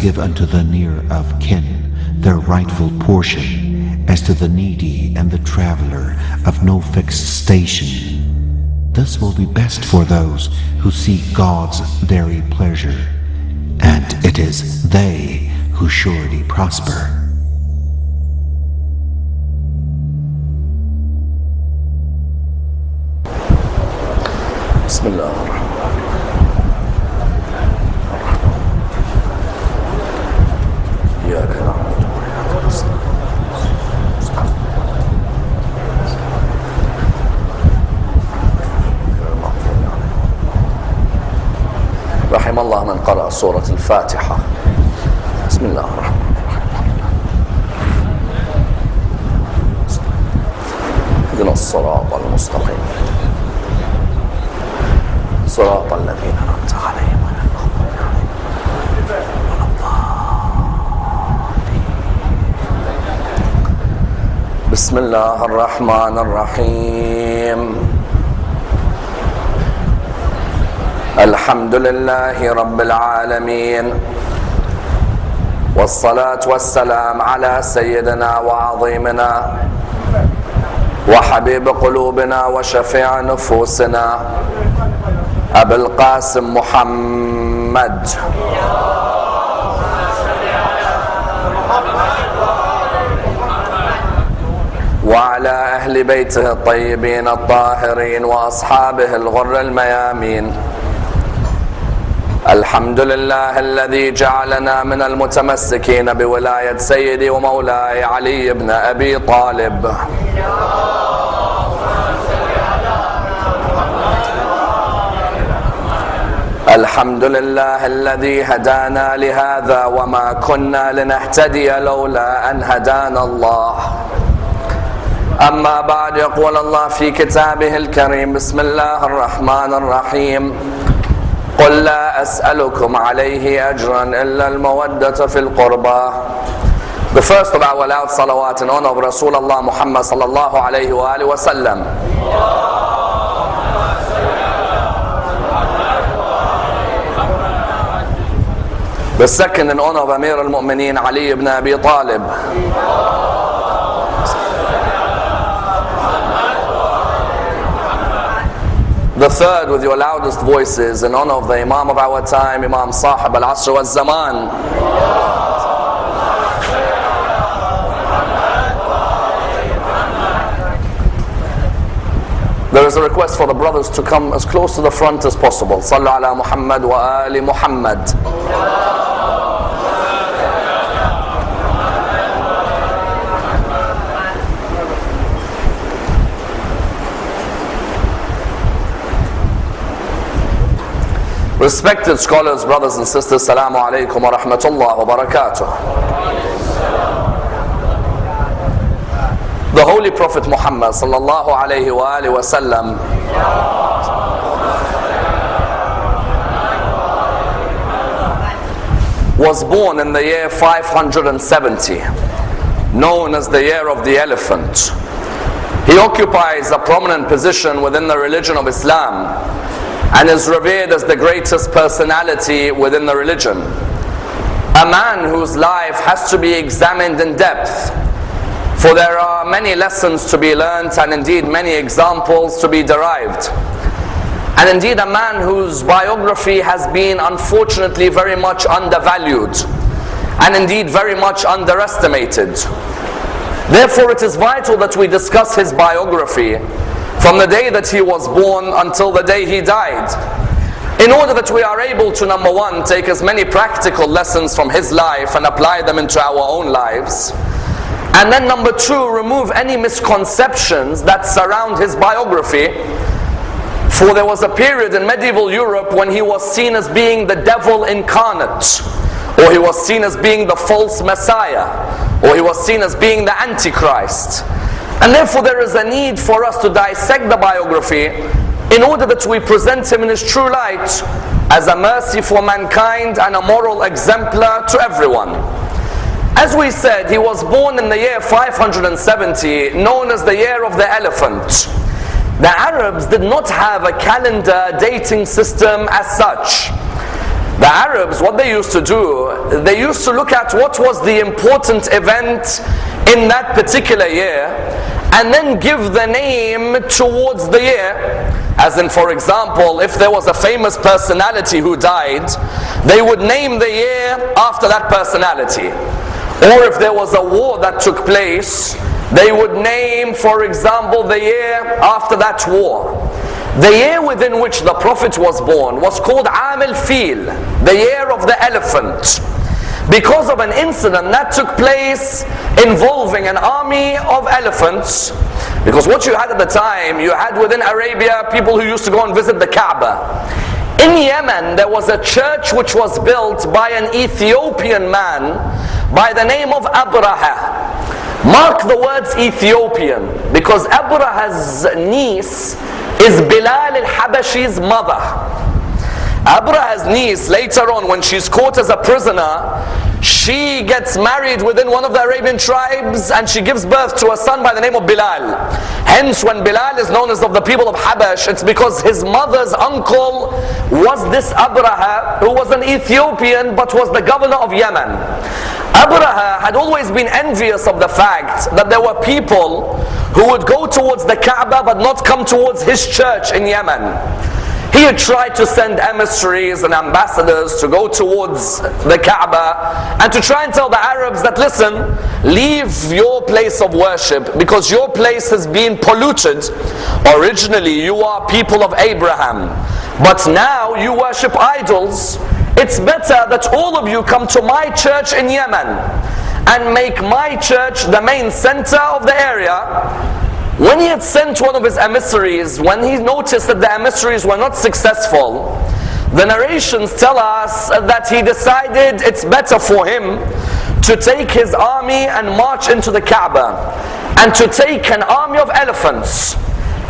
give unto the near of kin their rightful portion, as to the needy and the traveler of no fixed station. This will be best for those who seek God's very pleasure, and it is they who surely prosper. Bismillah. رحم الله من قرأ سورة الفاتحة. بسم الله الرحمن الرحيم. اهدنا الصراط المستقيم صراط الذين أنعمت عليهم غير المغضوب عليهم ولا الضالين. بسم الله الرحمن الرحيم. الحمد لله رب العالمين، والصلاة والسلام على سيدنا وعظيمنا وحبيب قلوبنا وشفيع نفوسنا أبي القاسم محمد وعلى أهل بيته الطيبين الطاهرين وأصحابه الغر الميامين. الحمد لله الذي جعلنا من المتمسكين بولاية سيدي ومولاي علي بن أبي طالب. الحمد لله الذي هدانا لهذا وما كنا لنهتدي لولا أن هدانا الله. أما بعد، يقول الله في كتابه الكريم: بسم الله الرحمن الرحيم. قل لا أسألكم عليه أجرا إلا المودة في القربى. The first of our loud salawat in honor of Rasulullah Muhammad sallallahu alayhi wa alihi wa sallam. The second in honor of Amir al-Mu'mineen Ali ibn Abi Talib. The third, with your loudest voices, in honor of the Imam of our time, Imam Sahib al-Asr wal-Zaman. There is a request for the brothers to come as close to the front as possible. Sallu ala Muhammad wa ali Muhammad. Respected scholars, brothers and sisters, Assalamu alaikum wa rahmatullah wa barakatuh. The Holy Prophet Muhammad sallallahu alayhi wa alihi wa sallam was born in the year 570, known as the year of the elephant. He occupies a prominent position within the religion of Islam and is revered as the greatest personality within the religion. A man whose life has to be examined in depth, for there are many lessons to be learnt and indeed many examples to be derived. And indeed a man whose biography has been unfortunately very much undervalued and indeed very much underestimated. Therefore it is vital that we discuss his biography from the day that he was born until the day he died, in order that we are able to, number one, take as many practical lessons from his life and apply them into our own lives, and then number two, remove any misconceptions that surround his biography. For there was a period in medieval Europe when he was seen as being the devil incarnate, or he was seen as being the false Messiah, or he was seen as being the Antichrist. And therefore there is a need for us to dissect the biography in order that we present him in his true light as a mercy for mankind and a moral exemplar to everyone. As we said, he was born in the year 570, known as the year of the elephant. The Arabs did not have a calendar dating system as such. The Arabs, what they used to do, they used to look at what was the important event in that particular year and then give the name towards the year. As in, for example, if there was a famous personality who died, they would name the year after that personality. Or if there was a war that took place, they would name, for example, the year after that war. The year within which the Prophet was born was called Am al-Fil, the year of the elephant, because of an incident that took place involving an army of elephants. Because what you had at the time, you had within Arabia people who used to go and visit the Kaaba. In Yemen, there was a church which was built by an Ethiopian man by the name of Abraha. Mark the words Ethiopian, because Abraha's niece is Bilal al-Habashi's mother. Abraha's niece, later on when she's caught as a prisoner, she gets married within one of the Arabian tribes and she gives birth to a son by the name of Bilal. Hence, when Bilal is known as of the people of Habash, it's because his mother's uncle was this Abraha, who was an Ethiopian but was the governor of Yemen. Abraha had always been envious of the fact that there were people who would go towards the Kaaba but not come towards his church in Yemen. He had tried to send emissaries and ambassadors to go towards the Kaaba and to try and tell the Arabs that, listen, leave your place of worship because your place has been polluted. Originally you are people of Abraham, but now you worship idols. It's better that all of you come to my church in Yemen and make my church the main center of the area. When he had sent one of his emissaries, when he noticed that the emissaries were not successful, the narrations tell us that he decided it's better for him to take his army and march into the Kaaba and to take an army of elephants.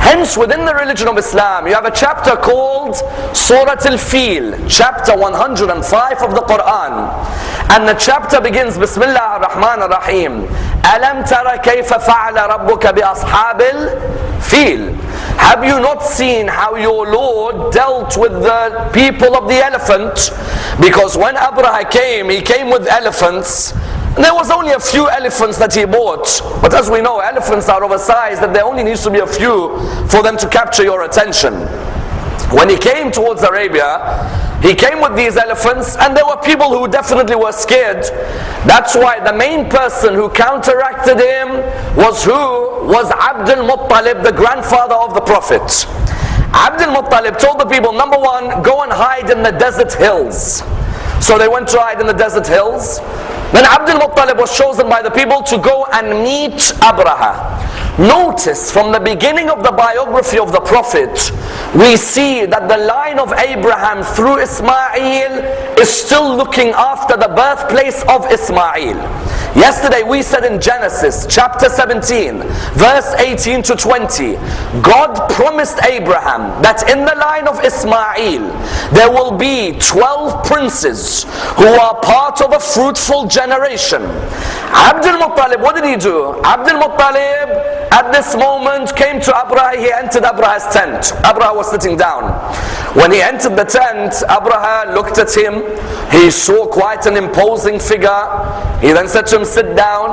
Hence, within the religion of Islam, you have a chapter called Surah Al-Fil, chapter 105 of the Quran. And the chapter begins, Bismillah ar-Rahman ar-Rahim. Alam tara kayfa fa'ala rabbuka bi ashabil fil. Have you not seen how your Lord dealt with the people of the elephant? Because when Abraha came, he came with elephants. There was only a few elephants that he bought. But as we know, elephants are oversized, that there only needs to be a few for them to capture your attention. When he came towards Arabia, he came with these elephants, and there were people who definitely were scared. That's why the main person who counteracted him was who? Was Abd al-Muttalib, the grandfather of the Prophet. Abd al-Muttalib told the people, number one, go and hide in the desert hills. So they went to hide in the desert hills. Then Abd al-Muttalib was chosen by the people to go and meet Abraha. Notice from the beginning of the biography of the Prophet, we see that the line of Abraham through Ismail is still looking after the birthplace of Ismail. Yesterday we said in Genesis chapter 17 verse 18 to 20, God promised Abraham that in the line of Ismail there will be 12 princes who are part of a fruitful generation. Abd al-Muttalib, what did he do? Abd al-Muttalib at this moment came to Abraha. He entered Abraha's tent. Abraha was sitting down. When he entered the tent, Abraha looked at him. He saw quite an imposing figure. He then said to him, sit down.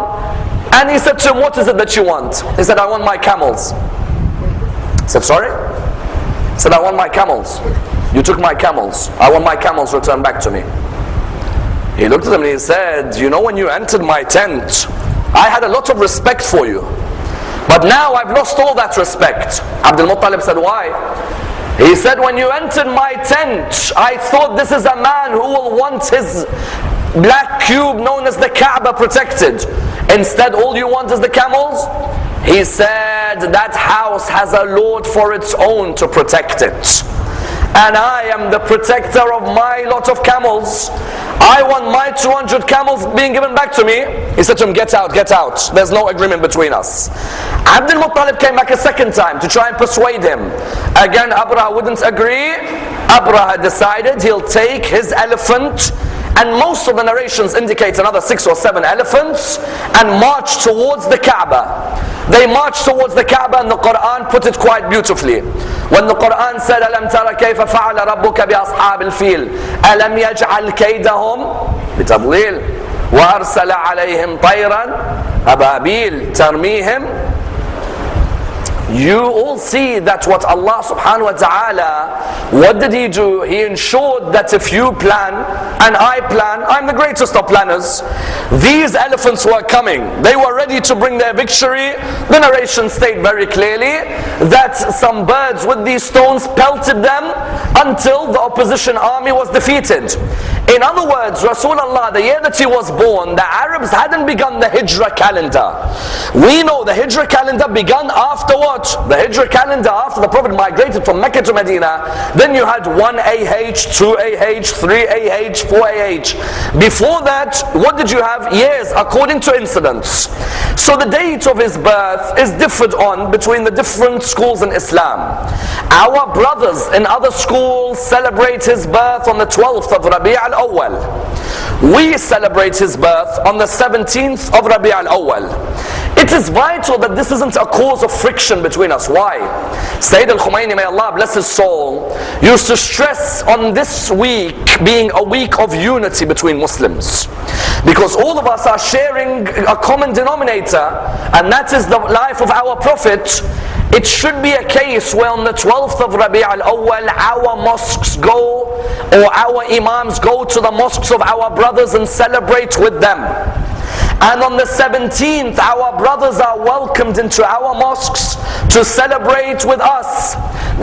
And he said to him, what is it that you want? He said, I want my camels. He said, sorry? He said, I want my camels. You took my camels. I want my camels returned back to me. He looked at him and he said, you know, when you entered my tent, I had a lot of respect for you. But now I've lost all that respect. Abd al-Muttalib said, why? He said, when you entered my tent, I thought this is a man who will want his black cube known as the Kaaba protected. Instead, all you want is the camels? He said, that house has a Lord for its own to protect it. And I am the protector of my lot of camels. I want my 200 camels being given back to me. He said to him, get out, get out. There's no agreement between us. Abd al-Muttalib came back a second time to try and persuade him. Again, Abraha wouldn't agree. Abraha decided he'll take his elephant, and most of the narrations indicate another 6 or 7 elephants, and march towards the Kaaba. They marched towards the Kaaba, and the Quran put it quite beautifully. When the Quran said, أَلَمْ تَرَ كَيْفَ فَعَلَ رَبُّكَ بِأَصْحَابِ الْفِيلِ أَلَمْ يَجْعَلْ كَيْدَهُمْ بِتَضْلِيلٍ وَأَرْسَلَ عَلَيْهِمْ طَيْرًا أَبَابِيلَ تَرْمِيهِمْ. You all see that what Allah subhanahu wa ta'ala, what did He do? He ensured that if you plan and I plan, I'm the greatest of planners. These elephants were coming. They were ready to bring their victory. The narration stated very clearly that some birds with these stones pelted them until the opposition army was defeated. In other words, Rasulullah, the year that he was born, the Arabs hadn't begun the Hijrah calendar. We know the Hijrah calendar began after what? The Hijrah calendar after the Prophet migrated from Mecca to Medina. Then you had 1AH, 2AH, 3AH, 4AH. Before that, what did you have? Years, according to incidents. So the date of his birth is differed on between the different schools in Islam. Our brothers in other schools celebrate his birth on the 12th of Rabi' al-Awwal. We celebrate his birth on the 17th of Rabi' al-Awwal. It is vital that this isn't a cause of friction between us. Why? Sayyid al-Khumaini, may Allah bless his soul, used to stress on this week being a week of unity between Muslims. Because all of us are sharing a common denominator, and that is the life of our Prophet. It should be a case where on the 12th of Rabi' al-Awwal our mosques go, or our imams go to the mosques of our brothers and celebrate with them. And on the 17th, our brothers are welcomed into our mosques to celebrate with us.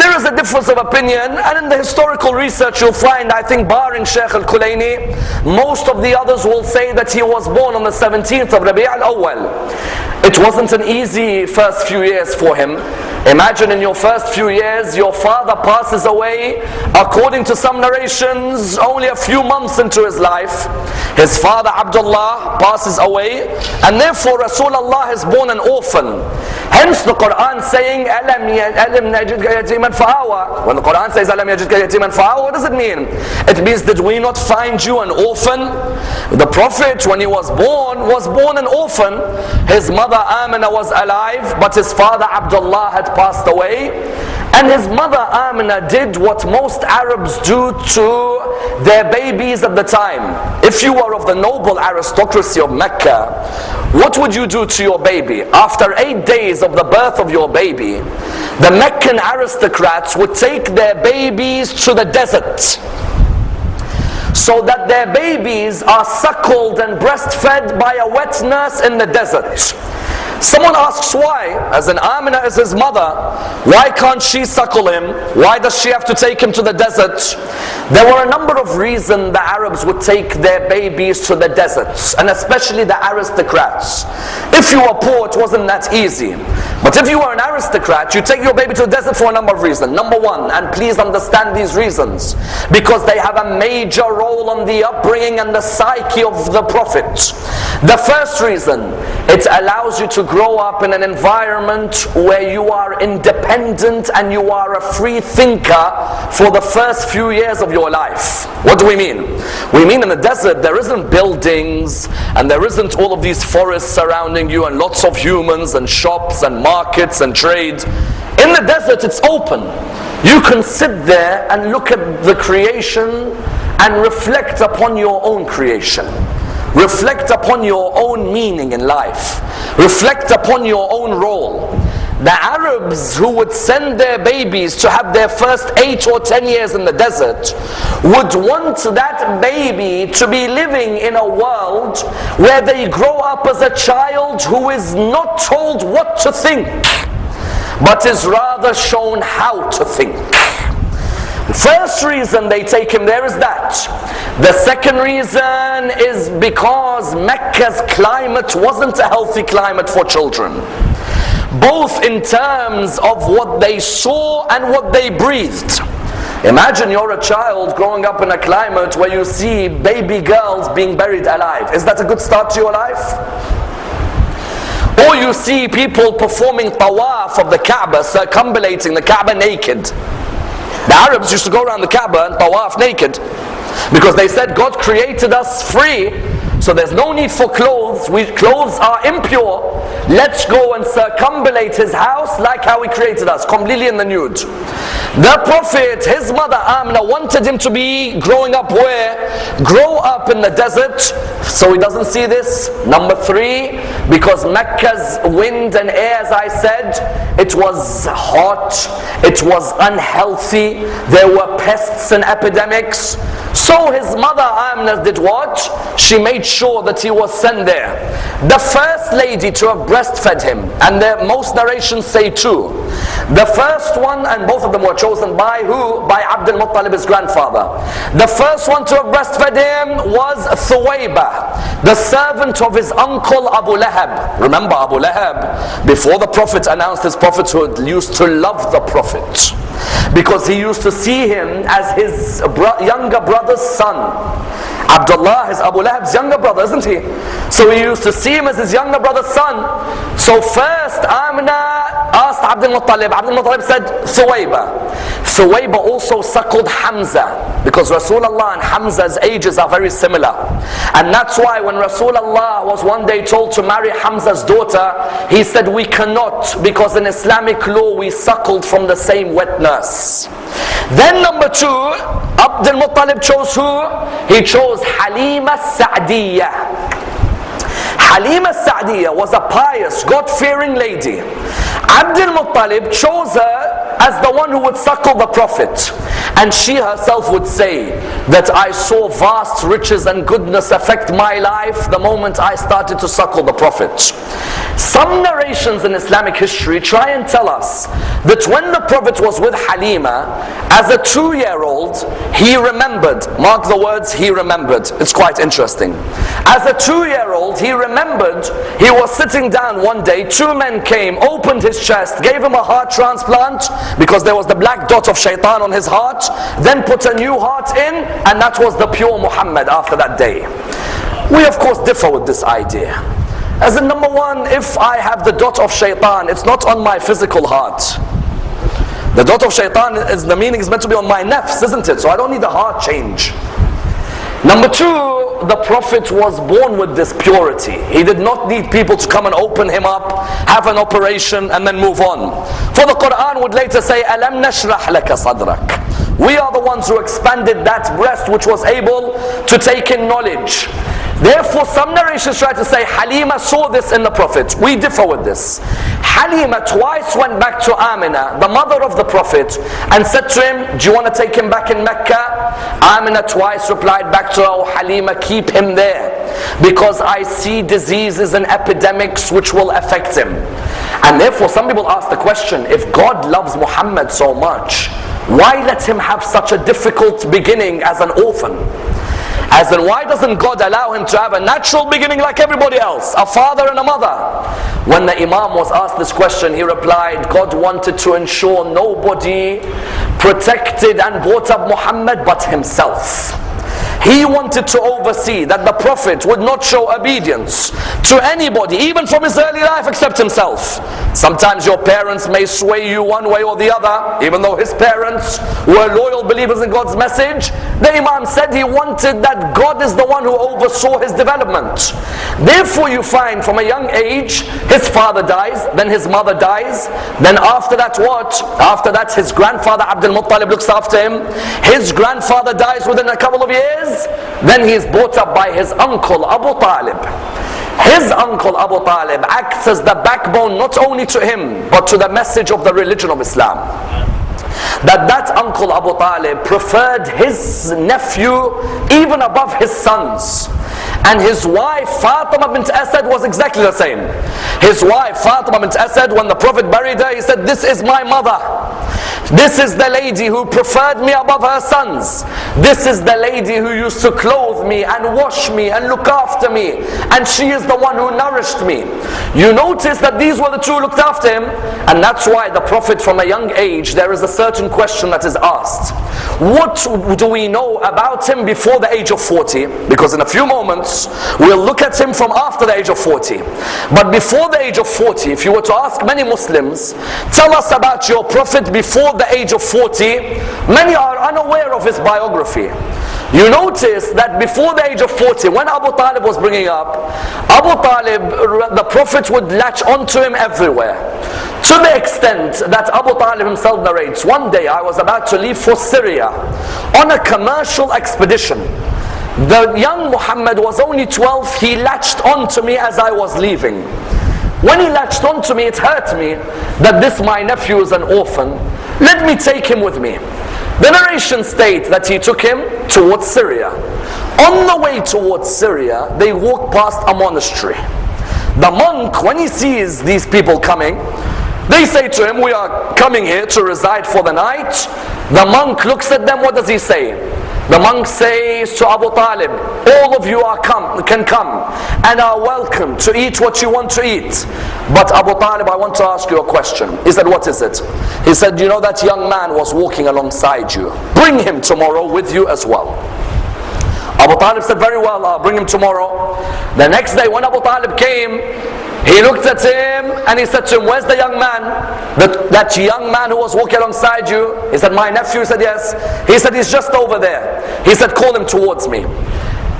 There is a difference of opinion, and in the historical research you'll find, I think barring Shaykh al-Kulaini, most of the others will say that he was born on the 17th of Rabi' al-Awwal. It wasn't an easy first few years for him. Imagine in your first few years, your father passes away, according to some narrations, only a few months into his life. His father Abdullah passes away, and therefore Rasulullah is born an orphan. Hence the Quran saying, أَلَمْ يَجِدْكَ يَتِيمًا فَآوَى. When the Quran says, أَلَمْ يَجِدْكَ يَتِيمًا فَآوَى, what does it mean? It means, did we not find you an orphan? The Prophet, when he was born an orphan. His mother Amina was alive, but his father Abdullah had passed away. And his mother Amina did what most Arabs do to their babies at the time. If you were of the noble aristocracy of Mecca, what would you do to your baby? After 8 days of the birth of your baby, the Meccan aristocrats would take their babies to the desert, so that their babies are suckled and breastfed by a wet nurse in the desert. Someone asks why, as in Amina is his mother, why can't she suckle him? Why does she have to take him to the desert? There were a number of reasons the Arabs would take their babies to the deserts, and especially the aristocrats. If you were poor, it wasn't that easy. But if you were an aristocrat, you take your baby to the desert for a number of reasons. Number one, and please understand these reasons, because they have a major role on the upbringing and the psyche of the Prophet. The first reason, it allows you to grow up in an environment where you are independent and you are a free thinker for the first few years of your life. What do we mean? We mean in the desert there isn't buildings and there isn't all of these forests surrounding you and lots of humans and shops and markets and trade. In the desert it's open. You can sit there and look at the creation and reflect upon your own creation. Reflect upon your own meaning in life. Reflect upon your own role. The Arabs who would send their babies to have their first 8 or 10 years in the desert would want that baby to be living in a world where they grow up as a child who is not told what to think, but is rather shown how to think. The first reason they take him there is that. The second reason is because Mecca's climate wasn't a healthy climate for children, both in terms of what they saw and what they breathed. Imagine you're a child growing up in a climate where you see baby girls being buried alive. Is that a good start to your life? Or you see people performing tawaf of the Kaaba, circumambulating the Kaaba naked. The Arabs used to go around the Kaaba and tawaf naked, because they said God created us free, so there's no need for clothes. Clothes are impure. Let's go and circumambulate his house like how he created us, completely in the nude. The Prophet, his mother Amina, wanted him to be growing up where? Grow up in the desert, so he doesn't see this. Number 3, because Mecca's wind and air, as I said, it was hot, it was unhealthy, there were pests and epidemics. So his mother Amina did what? She made sure that he was sent there. The first lady to have breastfed him, and most narrations say 2. The first one, and both of them were chosen by who? By Abdul Muttalib, his grandfather. The first one to have breastfed him was Thuwayba, the servant of his uncle Abu Lahab. Remember Abu Lahab, before the Prophet announced his prophethood, used to love the Prophet, because he used to see him as his younger brother's son. Abdullah is Abu Lahab's younger brother, isn't he? So he used to see him as his younger brother's son. So first Amina asked Abdul Muttalib. Abdul Muttalib said Thuwayba. Thuwayba also suckled Hamza, because Rasulullah and Hamza's ages are very similar. And that's why when Rasulullah was one day told to marry Hamza's daughter, he said, we cannot, because in Islamic law we suckled from the same wet nurse. Then number 2, Abdul Muttalib chose who? He chose Halima Sa'diyah. Halima Sa'diyah was a pious, God-fearing lady. Abdul Muttalib chose her as the one who would suckle the Prophet. And she herself would say that I saw vast riches and goodness affect my life the moment I started to suckle the Prophet. Some narrations in Islamic history try and tell us that when the Prophet was with Halima, as a 2-year-old, he remembered. Mark the words, he remembered. It's quite interesting. As a 2-year-old, he remembered he was sitting down one day, 2 men came, opened his chest, gave him a heart transplant, because there was the black dot of shaitan on his heart, then put a new heart in, and that was the pure Muhammad after that day. We of course differ with this idea. As in, number 1, if I have the dot of shaitan, it's not on my physical heart. The dot of shaitan, is the meaning is meant to be on my nafs, isn't it? So I don't need a heart change. Number 2, the Prophet was born with this purity. He did not need people to come and open him up, have an operation, and then move on. For the Quran would later say, Alam nashrah laka sadrak. We are the ones who expanded that breast which was able to take in knowledge. Therefore, some narrations try to say Halima saw this in the Prophet. We differ with this. Halima twice went back to Amina, the mother of the Prophet, and said to him, do you want to take him back in Mecca? Amina twice replied back to her, oh Halima, keep him there, because I see diseases and epidemics which will affect him. And therefore some people ask the question, if God loves Muhammad so much, why let him have such a difficult beginning as an orphan? As in, why doesn't God allow him to have a natural beginning like everybody else, a father and a mother? When the Imam was asked this question, he replied, God wanted to ensure nobody protected and brought up Muhammad but himself. He wanted to oversee that the Prophet would not show obedience to anybody, even from his early life, except himself. Sometimes your parents may sway you one way or the other, even though his parents were loyal believers in God's message. The Imam said he wanted that God is the one who oversaw his development. Therefore you find from a young age, his father dies, then his mother dies, then after that what? After that his grandfather Abdul Muttalib looks after him. His grandfather dies within a couple of years. Then he is brought up by his uncle Abu Talib. His uncle Abu Talib acts as the backbone not only to him but to the message of the religion of Islam. That uncle Abu Talib preferred his nephew even above his sons. And his wife Fatima bint Asad was exactly the same. His wife Fatima bint Asad, when the Prophet buried her, he said, this is my mother. This is the lady who preferred me above her sons. This is the lady who used to clothe me and wash me and look after me. And she is the one who nourished me. You notice that these were the two who looked after him. And that's why the Prophet from a young age, there is a certain question that is asked. What do we know about him before the age of 40? Because in a few moments, we'll look at him from after the age of 40. But before the age of 40, if you were to ask many Muslims, tell us about your Prophet before the age of 40, many are unaware of his biography. You notice that before the age of 40, when Abu Talib was bringing up, Abu Talib, the Prophet would latch onto him everywhere. To the extent that Abu Talib himself narrates, one day I was about to leave for Syria on a commercial expedition. The young Muhammad was only 12, he latched onto me as I was leaving. When he latched onto me, it hurt me that this my nephew is an orphan. Let me take him with me. The narration states that he took him towards Syria. On the way towards Syria, they walked past a monastery. The monk, when he sees these people coming, they say to him, we are coming here to reside for the night. The monk looks at them, what does he say? The monk says to Abu Talib, all of you can come and are welcome to eat what you want to eat. But Abu Talib, I want to ask you a question. He said, what is it? He said, you know that young man was walking alongside you. Bring him tomorrow with you as well. Abu Talib said, very well, I'll bring him tomorrow. The next day when Abu Talib came, he looked at him and he said to him, where's the young man? That young man who was walking alongside you? He said, my nephew. He said, yes. He said, he's just over there. He said, call him towards me.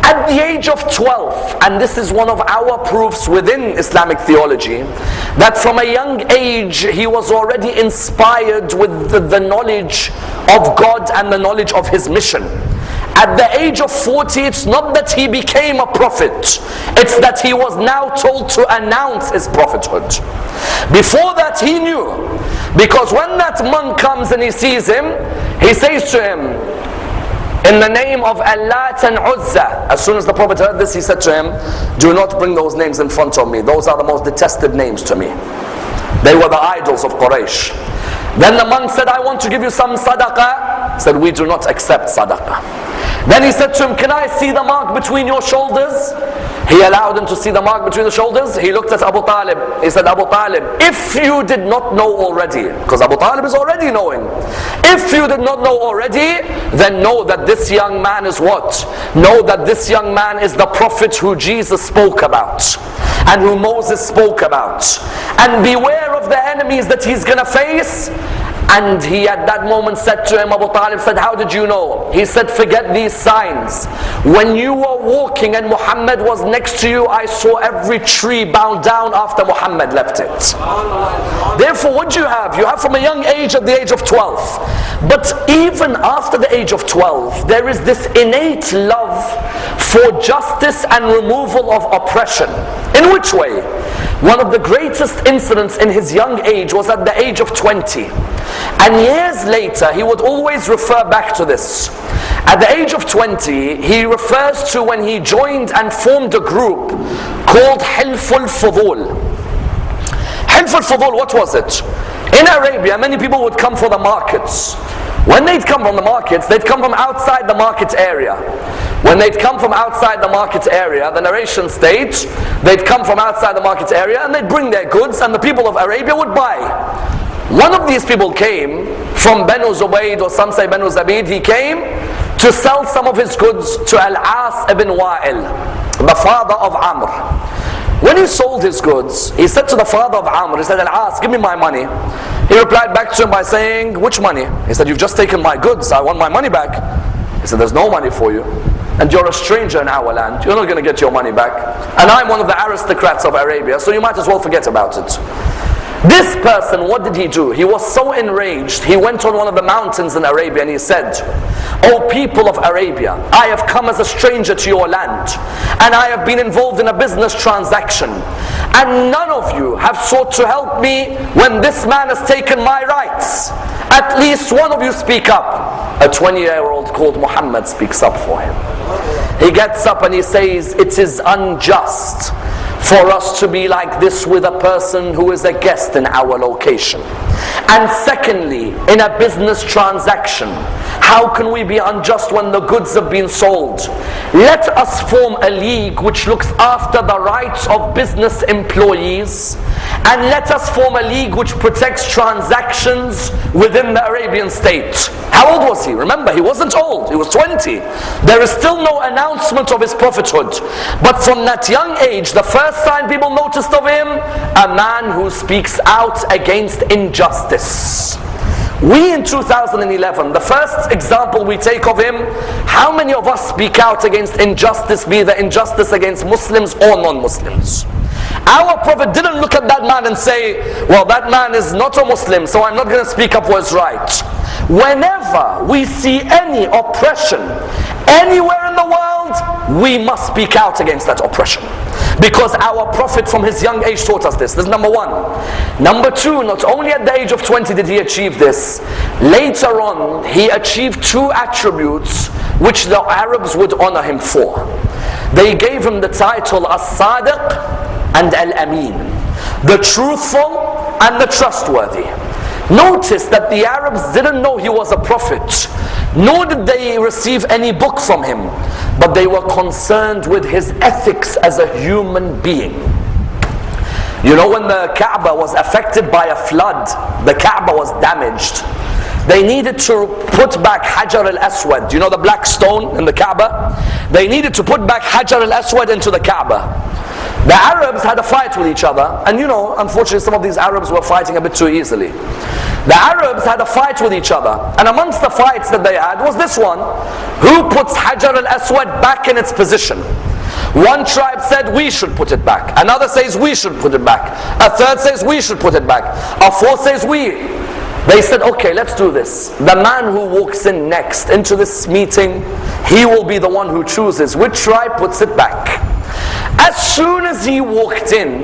At the age of 12, and this is one of our proofs within Islamic theology, that from a young age he was already inspired with the knowledge of God and the knowledge of his mission. At the age of 40, it's not that he became a prophet, it's that he was now told to announce his prophethood. Before that he knew, because when that monk comes and he sees him, he says to him, in the name of Allah and Uzza. As soon as the Prophet heard this, he said to him, do not bring those names in front of me. Those are the most detested names to me. They were the idols of Quraysh. Then the monk said, I want to give you some sadaqah. He said, we do not accept sadaqah. Then he said to him, can I see the mark between your shoulders? He allowed him to see the mark between the shoulders. He looked at Abu Talib. He said, Abu Talib, if you did not know already, because Abu Talib is already knowing, if you did not know already, then know that this young man is what? Know that this young man is the prophet who Jesus spoke about and who Moses spoke about. And beware of the enemies that he's going to face. And he at that moment said to him, Abu Talib said, how did you know? He said, forget these signs. When you were walking and Muhammad was next to you, I saw every tree bow down after Muhammad left it. Therefore, what do you have? You have from a young age at the age of 12. But even after the age of 12, there is this innate love for justice and removal of oppression. In which way? One of the greatest incidents in his young age was at the age of 20. And years later, he would always refer back to this. At the age of 20, he refers to when he joined and formed a group called Hilful Fudul. Hilful Fudul, what was it? In Arabia, many people would come for the markets. When they'd come from the markets, they'd come from outside the market area. When they'd come from outside the market area, the narration states, they'd come from outside the market area and they'd bring their goods and the people of Arabia would buy. One of these people came from Banu Zubayd, or some say Banu Zabid. He came to sell some of his goods to Al-As ibn Wa'il, the father of Ammar. When he sold his goods, he said to the father of Ammar, he said, Al-As, give me my money. He replied back to him by saying, which money? He said, you've just taken my goods, I want my money back. He said, there's no money for you. And you're a stranger in our land, you're not going to get your money back. And I'm one of the aristocrats of Arabia, so you might as well forget about it. This person, what did he do? He was so enraged, he went on one of the mountains in Arabia and he said, O people of Arabia, I have come as a stranger to your land and I have been involved in a business transaction and none of you have sought to help me when this man has taken my rights. At least one of you speak up. A 20-year-old called Muhammad speaks up for him. He gets up and he says, it is unjust for us to be like this with a person who is a guest in our location. And secondly, in a business transaction, how can we be unjust when the goods have been sold? Let us form a league which looks after the rights of business employees, and let us form a league which protects transactions within the Arabian state. How old was he? Remember, he wasn't old, he was 20. There is still no announcement of his prophethood. But from that young age, the first sign people noticed of him, a man who speaks out against injustice. We in 2011, the first example we take of him, how many of us speak out against injustice, be the injustice against Muslims or non-Muslims? Our Prophet didn't look at that man and say, well, that man is not a Muslim, so I'm not going to speak up what's right. Whenever we see any oppression anywhere in the world, we must speak out against that oppression. Because our Prophet from his young age taught us this. This is number one. Number two, not only at the age of 20 did he achieve this, later on he achieved two attributes which the Arabs would honor him for. They gave him the title As-Sadiq and Al-Amin, the truthful and the trustworthy. Notice that the Arabs didn't know he was a prophet, nor did they receive any book from him, but they were concerned with his ethics as a human being. You know, when the Kaaba was affected by a flood, the Kaaba was damaged. They needed to put back Hajar al-Aswad. You know the black stone in the Kaaba? They needed to put back Hajar al-Aswad into the Kaaba. The Arabs had a fight with each other, and you know, unfortunately some of these Arabs were fighting a bit too easily. The Arabs had a fight with each other, and amongst the fights that they had was this one: who puts Hajar al-Aswad back in its position? One tribe said we should put it back, another says we should put it back, a third says we should put it back, a fourth says we. They said, okay, let's do this. The man who walks in next into this meeting, he will be the one who chooses which tribe puts it back. As soon as he walked in,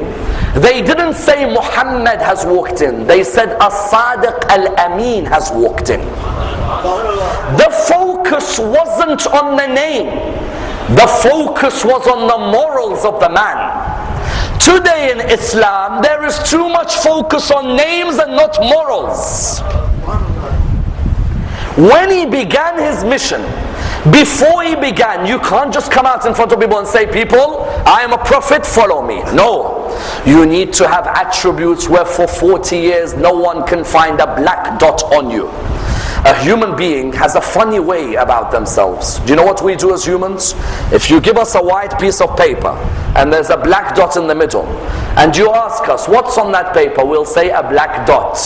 they didn't say Muhammad has walked in. They said As-Sadiq Al-Amin has walked in. The focus wasn't on the name. The focus was on the morals of the man. Today in Islam, there is too much focus on names and not morals. When he began his mission, before he began, you can't just come out in front of people and say, people, I am a prophet, follow me. No. You need to have attributes where for 40 years no one can find a black dot on you. A human being has a funny way about themselves. Do you know what we do as humans? If you give us a white piece of paper and there's a black dot in the middle, and you ask us, what's on that paper? We'll say a black dot.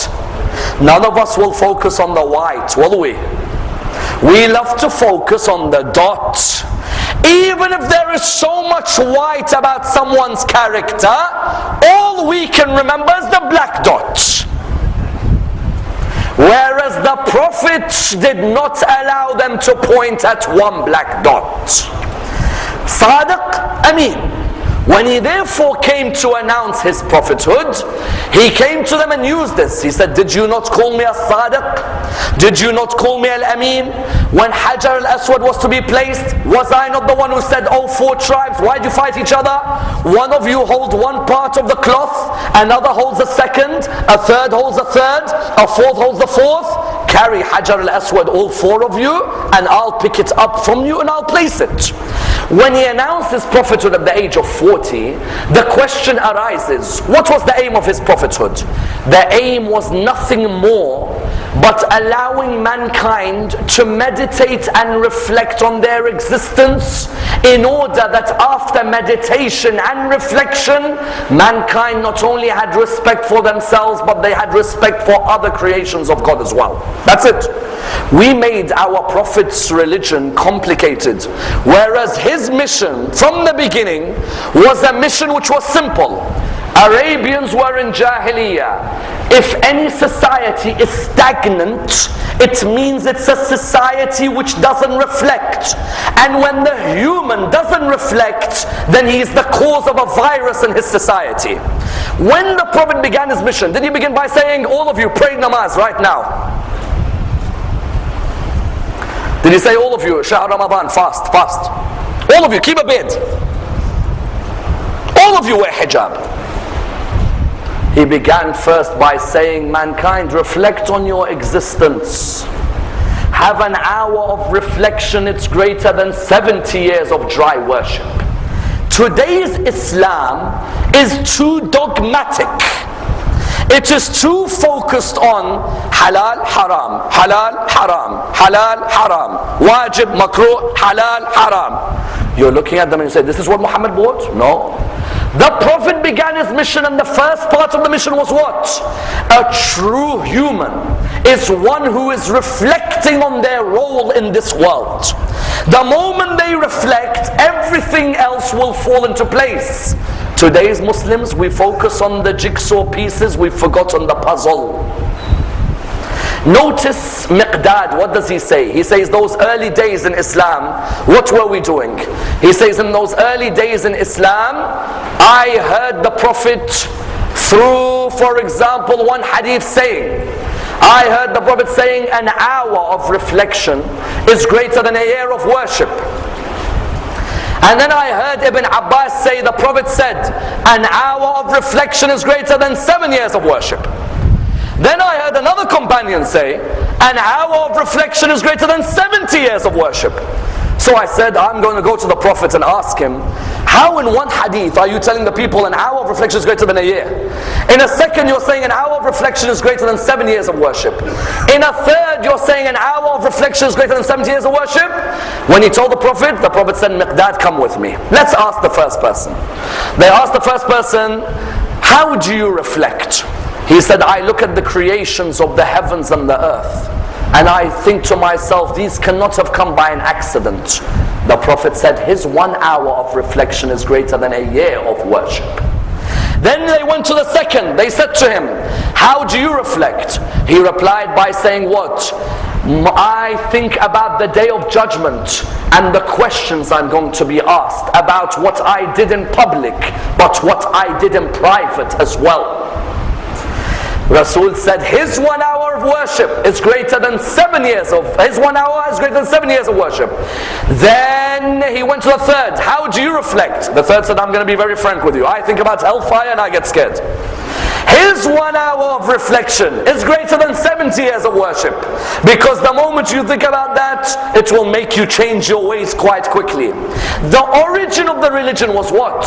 None of us will focus on the white, will we? We love to focus on the dot. Even if there is so much white about someone's character, all we can remember is the black dot. Whereas the Prophet did not allow them to point at one black dot. Sadiq, Amin. When he therefore came to announce his prophethood, he came to them and used this. He said, did you not call me As-Sadiq? Did you not call me Al-Amin? When Hajar al-Aswad was to be placed, was I not the one who said, oh, four tribes, why'd you fight each other? One of you holds one part of the cloth, another holds the second, a third holds the third, a fourth holds the fourth. Carry Hajar al-Aswad, all four of you, and I'll pick it up from you and I'll place it. When he announced his prophethood at the age of 40, the question arises, what was the aim of his prophethood? The aim was nothing more but allowing mankind to meditate and reflect on their existence, in order that after meditation and reflection, mankind not only had respect for themselves, but they had respect for other creations of God as well. That's it. We made our Prophet's religion complicated, whereas his mission from the beginning was a mission which was simple. Arabians were in Jahiliyyah. If any society is stagnant, it means it's a society which doesn't reflect. And when the human doesn't reflect, then he is the cause of a virus in his society. When the Prophet began his mission, did he begin by saying, all of you pray namaz right now? Did he say, all of you, Shahr Ramadan, fast, fast? All of you, keep a bed. All of you wear hijab. He began first by saying, mankind, reflect on your existence. Have an hour of reflection, it's greater than 70 years of dry worship. Today's Islam is too dogmatic. It is too focused on halal, haram, halal, haram, halal, haram, wajib, makruh, halal, haram. You're looking at them and you say, this is what Muhammad bought? No. The Prophet began his mission, and the first part of the mission was what? A true human is one who is reflecting on their role in this world. The moment they reflect, everything else will fall into place. Today's Muslims, we focus on the jigsaw pieces, we've forgotten the puzzle. Notice Miqdad, what does he say? He says those early days in Islam, what were we doing? He says in those early days in Islam, I heard the Prophet through, for example, one hadith saying, I heard the Prophet saying an hour of reflection is greater than a year of worship. And then I heard Ibn Abbas say, the Prophet said, an hour of reflection is greater than 7 years of worship. Then I heard another companion say, an hour of reflection is greater than 70 years of worship. So I said, I'm going to go to the Prophet and ask him, how in one hadith are you telling the people an hour of reflection is greater than a year? In a second you're saying an hour of reflection is greater than 7 years of worship. In a third you're saying an hour of reflection is greater than 70 years of worship. When he told the Prophet said, Miqdad, come with me. Let's ask the first person. They asked the first person, how do you reflect? He said, I look at the creations of the heavens and the earth, and I think to myself, these cannot have come by an accident. The Prophet said, his 1 hour of reflection is greater than a year of worship. Then they went to the second. They said to him, how do you reflect? He replied by saying what? I think about the day of judgment and the questions I'm going to be asked about what I did in public, but what I did in private as well. Rasul said his 1 hour of worship is greater than 7 years of, his 1 hour is greater than 7 years of worship. Then he went to the third. How do you reflect? The third said, I'm going to be very frank with you. I think about hellfire and I get scared. His 1 hour of reflection is greater than 70 years of worship. Because the moment you think about that, it will make you change your ways quite quickly. The origin of the religion was what?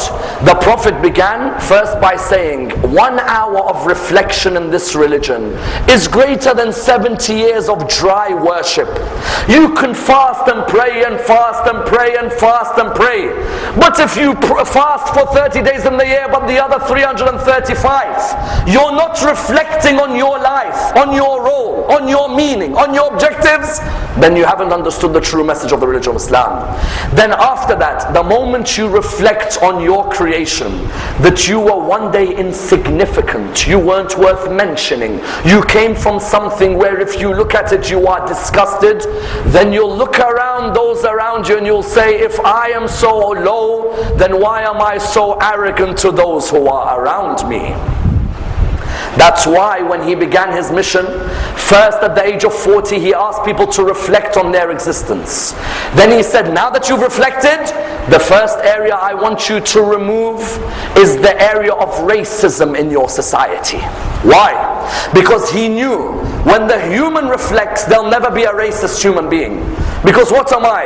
The Prophet began first by saying, 1 hour of reflection in this religion is greater than 70 years of dry worship. You can fast and pray and fast and pray and fast and pray. But if you fast for 30 days in the year, but the other 335, you're not reflecting on your life, on your role, on your meaning, on your objectives, then you haven't understood the true message of the religion of Islam. Then after that, the moment you reflect on your creation, that you were one day insignificant, you weren't worth mentioning, you came from something where if you look at it you are disgusted, then you'll look around those around you and you'll say, if I am so low, then why am I so arrogant to those who are around me? That's why when he began his mission, first at the age of 40 he asked people to reflect on their existence. Then he said, now that you've reflected, the first area I want you to remove is the area of racism in your society. Why? Because he knew when the human reflects, there'll never be a racist human being. Because what am I?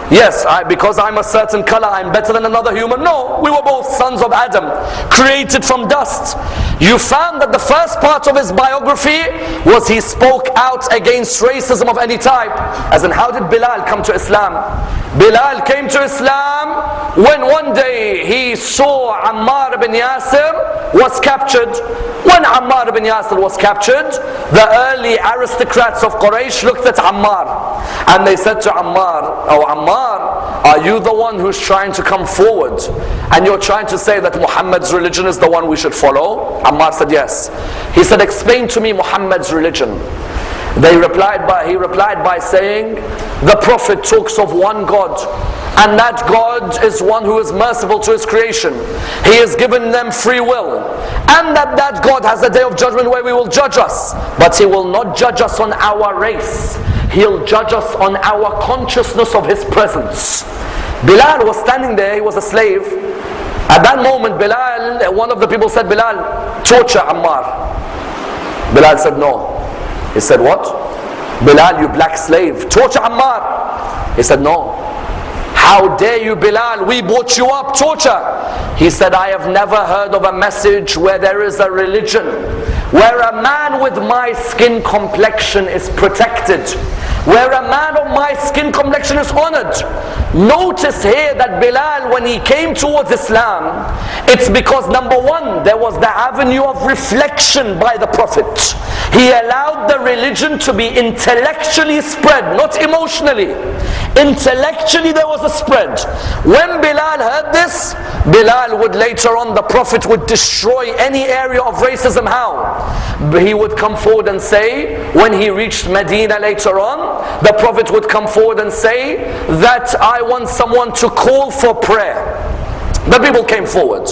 Yes, because I'm a certain color, I'm better than another human. No, we were both sons of Adam, created from dust. You found that the first part of his biography was he spoke out against racism of any type. As in, how did Bilal come to Islam? Bilal came to Islam when one day he saw Ammar ibn Yasir was captured. When Ammar ibn Yasir was captured, the early aristocrats of Quraysh looked at Ammar and they said to Ammar, oh Ammar, are you the one who's trying to come forward and you're trying to say that Muhammad's religion is the one we should follow? Ammar said yes. He said, explain to me Muhammad's religion. He replied by saying, the Prophet talks of one God, and that God is one who is merciful to his creation. He has given them free will, and that God has a day of judgment where he will judge us, but he will not judge us on our race. He'll judge us on our consciousness of his presence. Bilal was standing there, he was a slave. At that moment, Bilal, one of the people said, Bilal, torture Ammar. Bilal said no. He said, what? Bilal, you black slave, torture Ammar. He said, no. How dare you, Bilal, we brought you up, torture. he said, I have never heard of a message where there is a religion where a man with my skin complexion is protected, where a man of my skin complexion is honored. Notice here that Bilal, when he came towards Islam, it's because number one, there was the avenue of reflection by the Prophet. He allowed the religion to be intellectually spread, not emotionally. Intellectually there was a spread. When Bilal heard this, Bilal would later on, the Prophet would destroy any area of racism. How? He would come forward and say, when he reached Medina later on, the Prophet would come forward and say that I want someone to call for prayer. The people came forward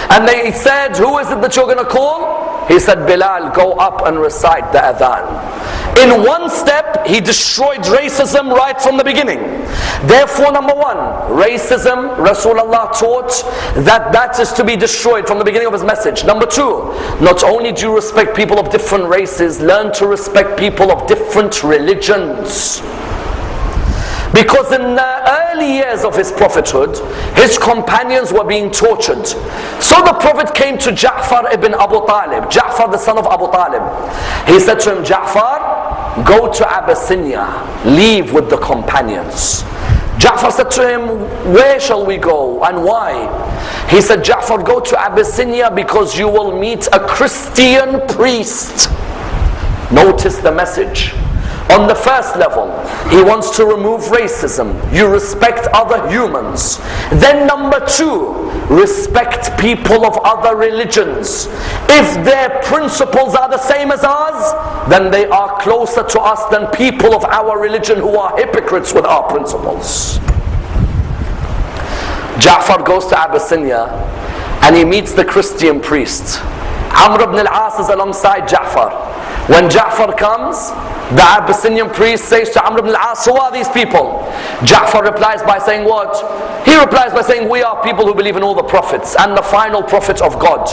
and they said, who is it that you're going to call? He said, Bilal, go up and recite the adhan. In one step, he destroyed racism right from the beginning. Therefore, number one, racism, Rasulullah taught that is to be destroyed from the beginning of his message. Number two, not only do you respect people of different races, learn to respect people of different religions. Because in the early years of his prophethood, his companions were being tortured. So the Prophet came to Ja'far ibn Abu Talib, Ja'far the son of Abu Talib. He said to him, Ja'far, go to Abyssinia, leave with the companions. Ja'far said to him, where shall we go and why? He said, Ja'far, go to Abyssinia because you will meet a Christian priest. Notice the message. On the first level, he wants to remove racism. You respect other humans. Then number two, respect people of other religions. If their principles are the same as ours, then they are closer to us than people of our religion who are hypocrites with our principles. Ja'far goes to Abyssinia and he meets the Christian priest. Ammar ibn al-As is alongside Ja'far. When Ja'far comes, the Abyssinian priest says to Ammar ibn al-As, who are these people? Ja'far replies by saying what? He replies by saying, we are people who believe in all the prophets and the final prophet of God,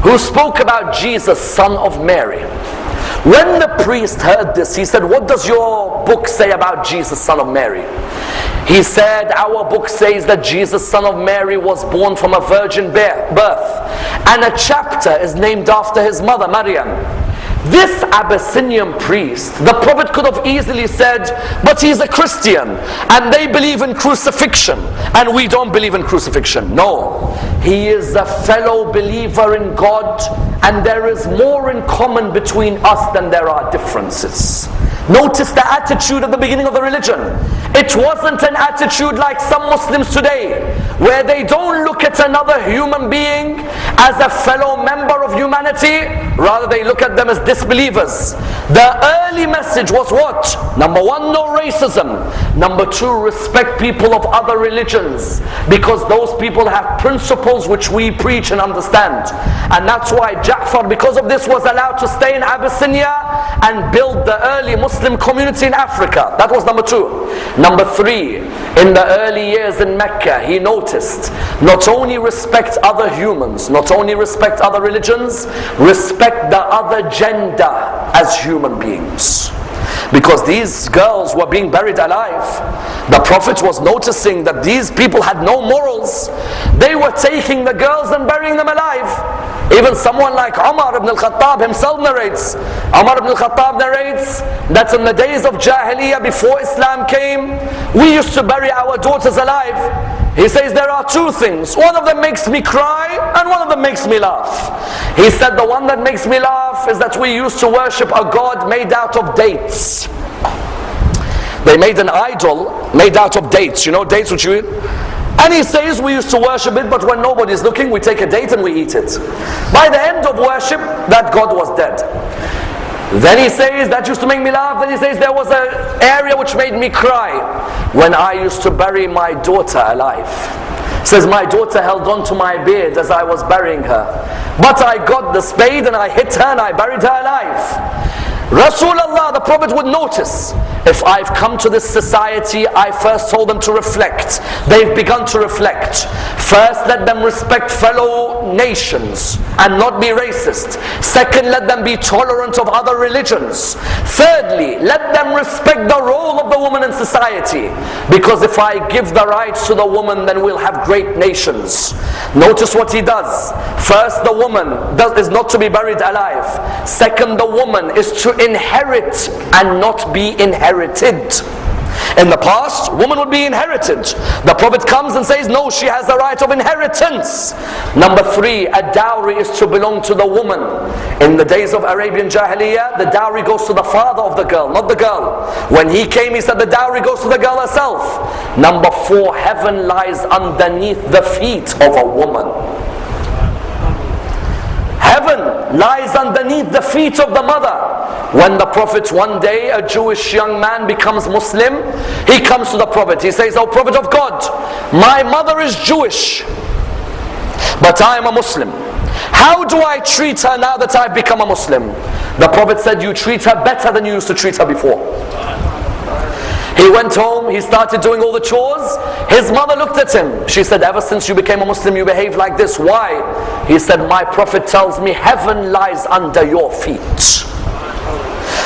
who spoke about Jesus, son of Mary. When the priest heard this, he said, what does your book say about Jesus, son of Mary? He said, our book says that Jesus, son of Mary, was born from a virgin birth, and a chapter is named after his mother, Maryam. This Abyssinian priest, the Prophet could have easily said, but he's a Christian and they believe in crucifixion and we don't believe in crucifixion. No, he is a fellow believer in God and there is more in common between us than there are differences. Notice the attitude at the beginning of the religion. It wasn't an attitude like some Muslims today, where they don't look at another human being as a fellow member of humanity, rather they look at them as disbelievers. The early message was what? Number one, no racism. Number two, respect people of other religions, because those people have principles which we preach and understand. And that's why Ja'far, because of this, was allowed to stay in Abyssinia and build the early Muslim community in Africa. That was number two. Number three, in the early years in Mecca, he noticed, not only respect other humans, not only respect other religions, respect the other gender as human beings. Because these girls were being buried alive. The Prophet was noticing that these people had no morals. They were taking the girls and burying them alive. Even someone like Ammar ibn al-Khattab himself narrates. Ammar ibn al-Khattab narrates that in the days of Jahiliyyah, before Islam came, we used to bury our daughters alive. He says there are two things. One of them makes me cry and one of them makes me laugh. He said the one that makes me laugh is that we used to worship a god made out of dates. They made an idol made out of dates. You know dates which you eat? And he says we used to worship it, but when nobody's looking, we take a date and we eat it. By the end of worship, that god was dead. Then he says that used to make me laugh. Then he says there was an area which made me cry when I used to bury my daughter alive. He says my daughter held on to my beard as I was burying her, but I got the spade and I hit her and I buried her alive. Rasulullah, the Prophet, would notice, if I've come to this society, I first told them to reflect. They've begun to reflect. First, let them respect fellow own nations and not be racist. Second, let them be tolerant of other religions. Thirdly, let them respect the role of the woman in society, because if I give the rights to the woman, then we'll have great nations. Notice what he does. First, the woman is not to be buried alive. Second, the woman is to inherit and not be inherited. In the past, woman would be inherited. The Prophet comes and says, no, she has the right of inheritance. Number three, a dowry is to belong to the woman. In the days of Arabian Jahiliyyah, the dowry goes to the father of the girl, not the girl. When he came, he said the dowry goes to the girl herself. Number four, heaven lies underneath the feet of a woman. Heaven lies underneath the feet of the mother. When the Prophet, one day, a Jewish young man becomes Muslim, he comes to the Prophet. He says, "O Prophet of God, my mother is Jewish, but I am a Muslim. How do I treat her now that I've become a Muslim?" The Prophet said, "You treat her better than you used to treat her before." He went home, he started doing all the chores. His mother looked at him. She said, "Ever since you became a Muslim, you behave like this. Why?" He said, "My Prophet tells me heaven lies under your feet."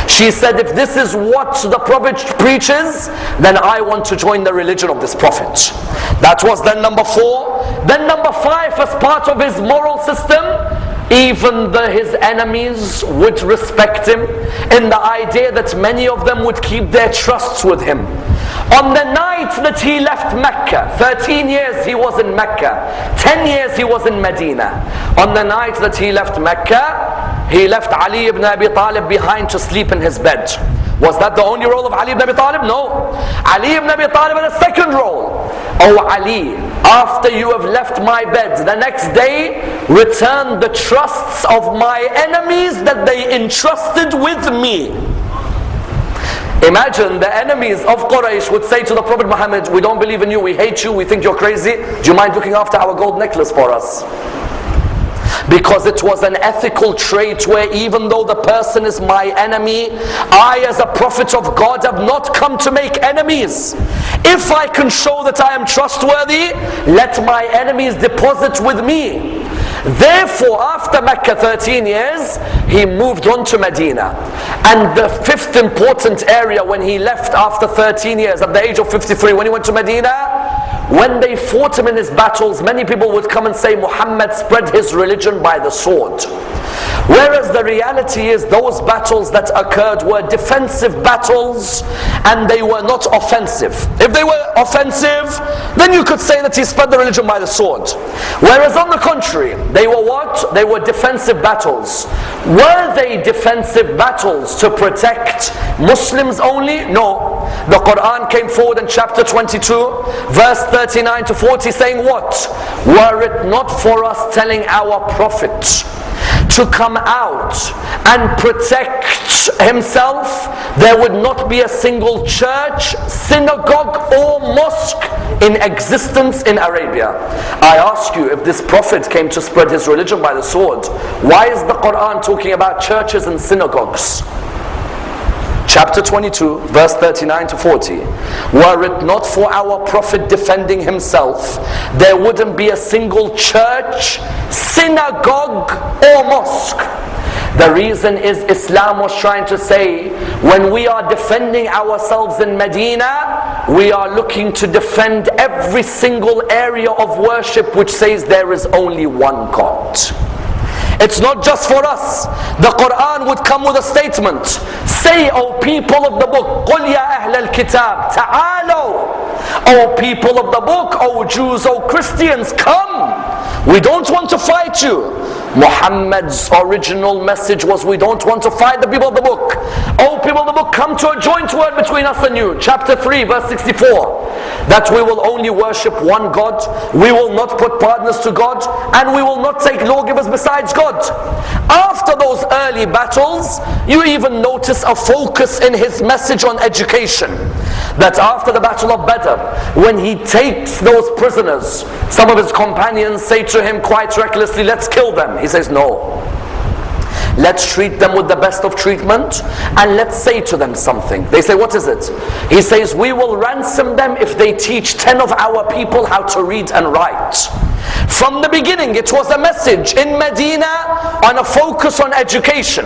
She said, "If this is what the Prophet preaches, then I want to join the religion of this Prophet." That was then number four. Then number five, as part of his moral system, even his enemies would respect him, in the idea that many of them would keep their trusts with him. On the night that he left Mecca, 13 years he was in Mecca, 10 years he was in Medina. On the night that he left Mecca, he left Ali ibn Abi Talib behind to sleep in his bed. Was that the only role of Ali ibn Abi Talib? No. Ali ibn Abi Talib had a second role. "O Ali, after you have left my bed, the next day, return the trusts of my enemies that they entrusted with me." Imagine the enemies of Quraysh would say to the Prophet Muhammad, "We don't believe in you, we hate you, we think you're crazy. Do you mind looking after our gold necklace for us?" Because it was an ethical trait where even though the person is my enemy, I as a prophet of God have not come to make enemies. If I can show that I am trustworthy, let my enemies deposit with me. Therefore, after Mecca 13 years, he moved on to Medina. And the fifth important area when he left after 13 years, at the age of 53, when he went to Medina, when they fought him in his battles, many people would come and say, "Muhammad spread his religion by the sword." Whereas the reality is those battles that occurred were defensive battles and they were not offensive. If they were offensive, then you could say that he spread the religion by the sword. Whereas on the contrary, they were what? They were defensive battles. Were they defensive battles to protect Muslims only? No. The Quran came forward in chapter 22, verse 39 to 40, saying what? "Were it not for us telling our Prophet to come out and protect himself, there would not be a single church, synagogue or mosque in existence in Arabia." I ask you, if this Prophet came to spread his religion by the sword, why is the Quran talking about churches and synagogues? Chapter 22, verse 39 to 40. "Were it not for our Prophet defending himself, there wouldn't be a single church, synagogue or mosque." The reason is Islam was trying to say, when we are defending ourselves in Medina, we are looking to defend every single area of worship which says there is only one God. It's not just for us. The Quran would come with a statement. "Say, O people of the book, قُلْ يَا أَهْلَ الْكِتَابِ تَعَالَوْا." O people of the book, O Jews, O Christians, come. We don't want to fight you. Muhammad's original message was, we don't want to fight the people of the book. O people of the book, come to a joint word between us and you. Chapter 3, verse 64. That we will only worship one God, we will not put partners to God, and we will not take lawgivers besides God. After those early battles, you even notice a focus in his message on education. That after the battle of Badr, when he takes those prisoners, some of his companions say to him quite recklessly, "Let's kill them." He says, "No. Let's treat them with the best of treatment and let's say to them something." They say, "What is it?" He says, "We will ransom them if they teach 10 of our people how to read and write." From the beginning, it was a message in Medina on a focus on education.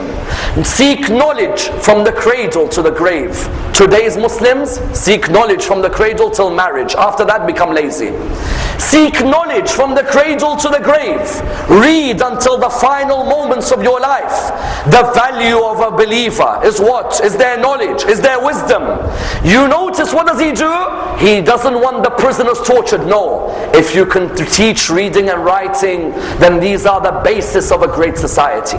Seek knowledge from the cradle to the grave. Today's Muslims seek knowledge from the cradle till marriage. After that, become lazy. Seek knowledge from the cradle to the grave. Read until the final moments of your life. The value of a believer is what? Is their knowledge, is their wisdom. You notice, what does he do? He doesn't want the prisoners tortured. No. If you can teach reading and writing, then these are the basis of a great society.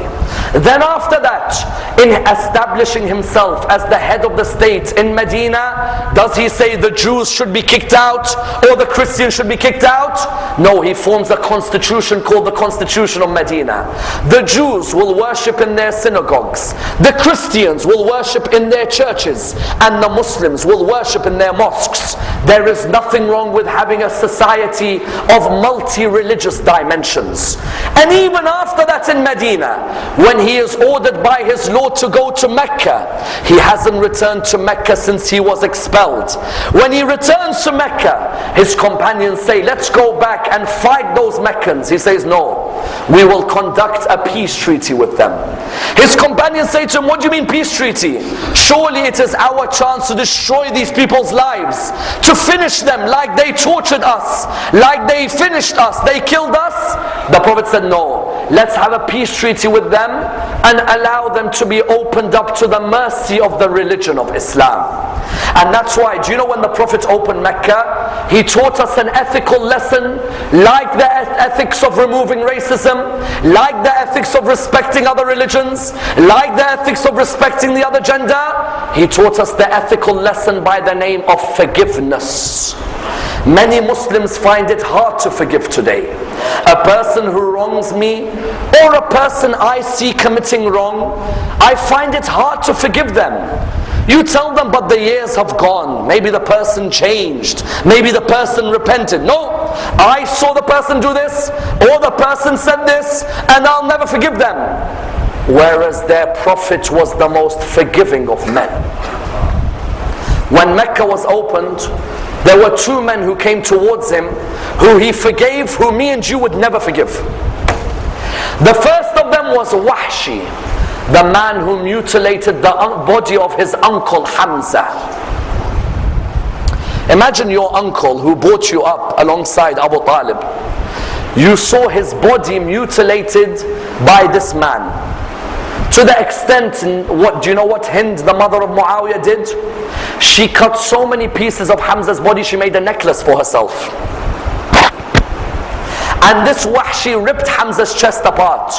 Then after that, in establishing himself as the head of the state in Medina, does he say the Jews should be kicked out or the Christians should be kicked out? No, he forms a constitution called the Constitution of Medina. The Jews will worship in their synagogues, the Christians will worship in their churches, and the Muslims will worship in their mosques. There is nothing wrong with having a society of multi-religious dimensions. And even after that in Medina, when he is ordered by his Lord to go to Mecca, he hasn't returned to Mecca since he was expelled. When he returns to Mecca, his companions say, let's go back and fight those Meccans. He says, no, we will conduct a peace treaty with them. His companions say to him, what do you mean peace treaty? Surely it is our chance to destroy these people's lives, to finish them like they tortured us, like they finished us, they killed us. The Prophet said, no, let's have a peace treaty with them and allow them to be opened up to the mercy of the religion of Islam. And that's why, do you know when the Prophet opened Mecca, he taught us an ethical lesson, like the ethics of removing racism, like the ethics of respecting other religions, like the ethics of respecting the other gender. He taught us the ethical lesson by the name of forgiveness. Many Muslims find it hard to forgive today. A person who wrongs me, or a person I see committing wrong, I find it hard to forgive them. You tell them, but the years have gone. Maybe the person changed. Maybe the person repented. No, I saw the person do this, or the person said this, and I'll never forgive them. Whereas their Prophet was the most forgiving of men. When Mecca was opened, there were two men who came towards him, who he forgave, who me and you would never forgive. The first of them was Wahshi, the man who mutilated the body of his uncle Hamza. Imagine your uncle who brought you up alongside Abu Talib. You saw his body mutilated by this man. To the extent, do you know what Hind, the mother of Muawiyah, did? She cut so many pieces of Hamza's body, she made a necklace for herself. And this Wahshi ripped Hamza's chest apart.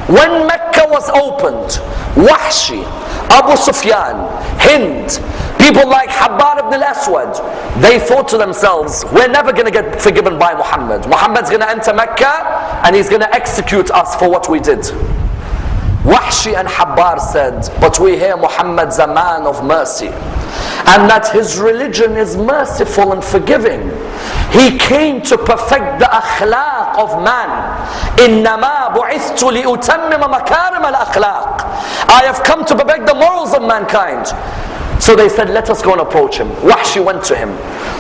When Mecca was opened, Wahshi, Abu Sufyan, Hind, people like Habbar ibn al-Aswad, they thought to themselves, we're never going to get forgiven by Muhammad. Muhammad's going to enter Mecca and he's going to execute us for what we did. Wahshi and Habbar said, but we hear Muhammad's a man of mercy, and that his religion is merciful and forgiving. He came to perfect the akhlaq of man. إِنَّمَا بُعِثْتُ لِأُتَمِّمَ مَكَارِمَ الْأَخْلَاقِ. I have come to perfect the morals of mankind. So they said, let us go and approach him. Wahshi went to him.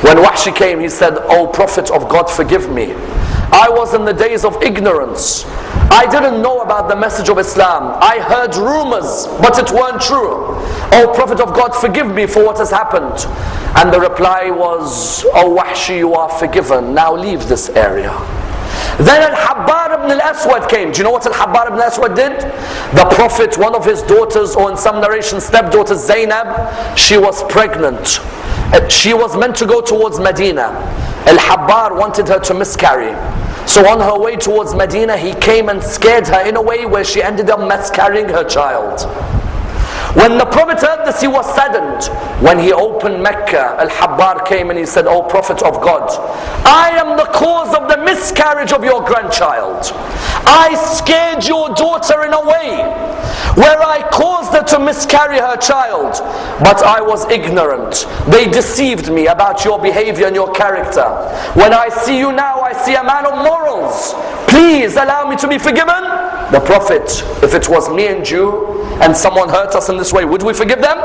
When Wahshi came, he said, O Prophet of God, forgive me. I was in the days of ignorance. I didn't know about the message of Islam. I heard rumors, but it weren't true. O Prophet of God, forgive me for what has happened. And the reply was, O Wahshi, you are forgiven. Now leave this area. Then Al-Habbar ibn al-Aswad came. Do you know what Al-Habbar ibn al-Aswad did? The Prophet, one of his daughters, or in some narrations, stepdaughter Zainab, she was pregnant. She was meant to go towards Medina. Al-Habbar wanted her to miscarry. So on her way towards Medina, he came and scared her in a way where she ended up miscarrying her child. When the Prophet heard this, he was saddened. When he opened Mecca, Al-Habbar came and he said, O Prophet of God, I am the cause of the miscarriage of your grandchild. I scared your daughter in a way where I caused her to miscarry her child, but I was ignorant. They deceived me about your behavior and your character. When I see you now, I see a man of morals. Please allow me to be forgiven. The Prophet, if it was me and you, and someone hurt us in this way, would we forgive them?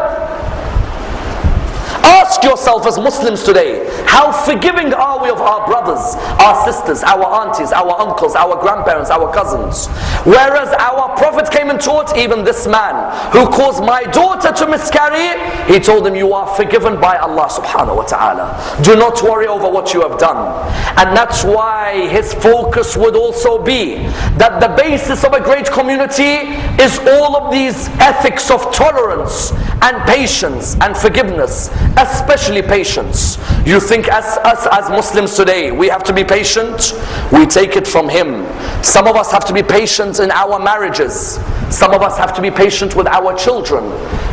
Ask Ask yourself as Muslims today, how forgiving are we of our brothers, our sisters, our aunties, our uncles, our grandparents, our cousins? Whereas our Prophet came and taught even this man who caused my daughter to miscarry, he told him, you are forgiven by Allah subhanahu wa ta'ala. Do not worry over what you have done. And that's why his focus would also be that the basis of a great community is all of these ethics of tolerance and patience and forgiveness, especially patience. You think as Muslims today, we have to be patient? We take it from him. Some of us have to be patient in our marriages. Some of us have to be patient with our children.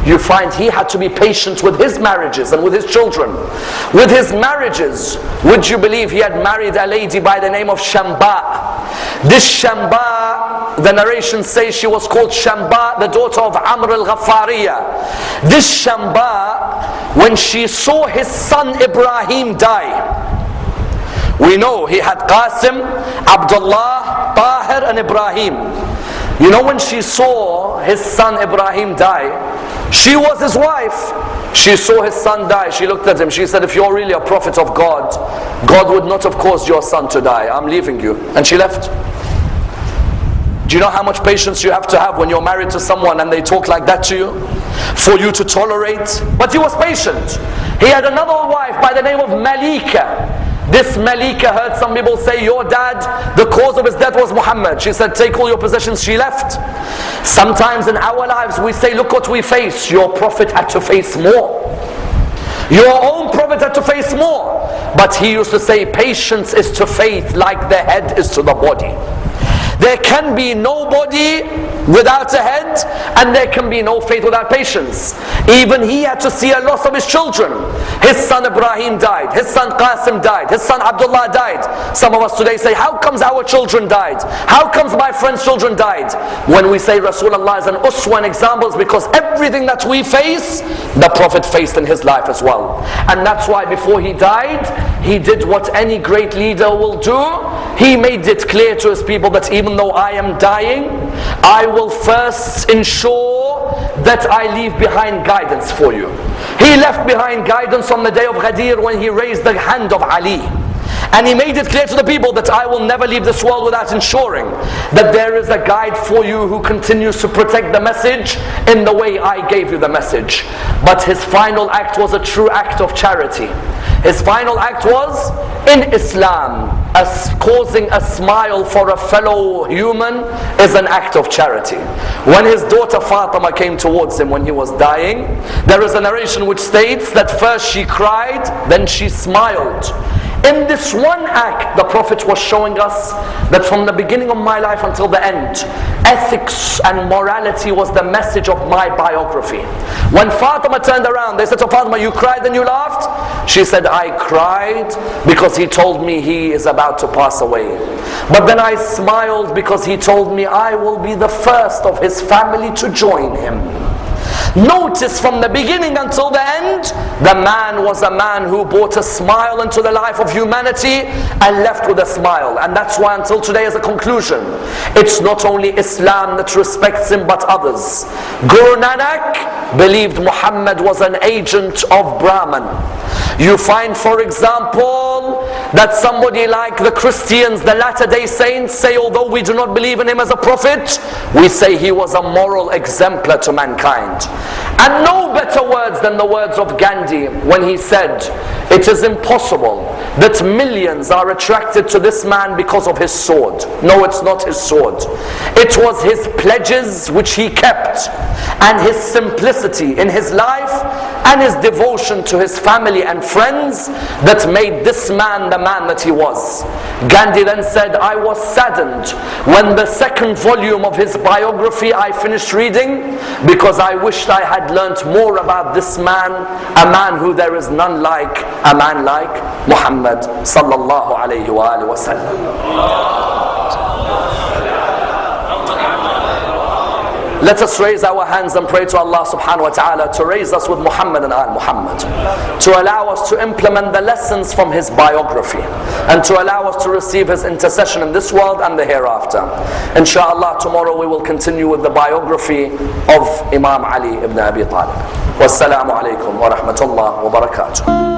You find he had to be patient with his marriages and with his children. With his marriages, would you believe he had married a lady by the name of Shamba? This Shamba, the narration says she was called Shamba, the daughter of Ammar al-Ghaffariya. This Shamba, when she saw his son Ibrahim die, we know he had Qasim, Abdullah, Tahir and Ibrahim. You know, when she saw his son Ibrahim die, she was his wife. She saw his son die. She looked at him. She said, if you're really a prophet of God, God would not have caused your son to die. I'm leaving you. And she left. Do you know how much patience you have to have when you're married to someone and they talk like that to you? For you to tolerate. But he was patient. He had another wife by the name of Malika. This Malika heard some people say, your dad, the cause of his death was Muhammad. She said, take all your possessions. She left. Sometimes in our lives we say, look what we face. Your prophet had to face more. Your own prophet had to face more. But he used to say, patience is to faith like the head is to the body. There can be no body without a head, and there can be no faith without patience. Even he had to see a loss of his children. His son Ibrahim died, his son Qasim died, his son Abdullah died. Some of us today say, how comes our children died? How comes my friend's children died? When we say Rasulullah is an uswa, an example, is because everything that we face, the Prophet faced in his life as well. And that's why before he died, he did what any great leader will do. He made it clear to his people that even though I am dying, I will first ensure that I leave behind guidance for you. He left behind guidance on the day of Ghadir when he raised the hand of Ali. And he made it clear to the people that I will never leave this world without ensuring that there is a guide for you who continues to protect the message in the way I gave you the message. But his final act was a true act of charity. His final act was, in Islam, as causing a smile for a fellow human is an act of charity. When his daughter Fatima came towards him when he was dying, there is a narration which states that first she cried, then she smiled. In this one act, the Prophet was showing us that from the beginning of my life until the end, ethics and morality was the message of my biography. When Fatima turned around, they said to Fatima, you cried and you laughed? She said, I cried because he told me he is about to pass away. But then I smiled because he told me I will be the first of his family to join him. Notice from the beginning until the end, the man was a man who brought a smile into the life of humanity and left with a smile. And that's why until today, as a conclusion, it's not only Islam that respects him but others. Guru Nanak believed Muhammad was an agent of Brahman. You find, for example, that somebody like the Christians, the Latter-day Saints, say although we do not believe in him as a prophet, we say he was a moral exemplar to mankind. And no better words than the words of Gandhi when he said, it is impossible that millions are attracted to this man because of his sword. No, it's not his sword. It was his pledges which he kept, and his simplicity in his life, and his devotion to his family and friends that made this man the man that he was. Gandhi then said, I was saddened when the second volume of his biography I finished reading, because I wished I had learnt more about this man, a man who there is none like, a man like Muhammad sallallahu alayhi wa sallam. Let us raise our hands and pray to Allah subhanahu wa ta'ala to raise us with Muhammad and Al-Muhammad, to allow us to implement the lessons from his biography, and to allow us to receive his intercession in this world and the hereafter. Inshallah, tomorrow we will continue with the biography of Imam Ali ibn Abi Talib. Wassalamu alaikum wa rahmatullah wa barakatuh.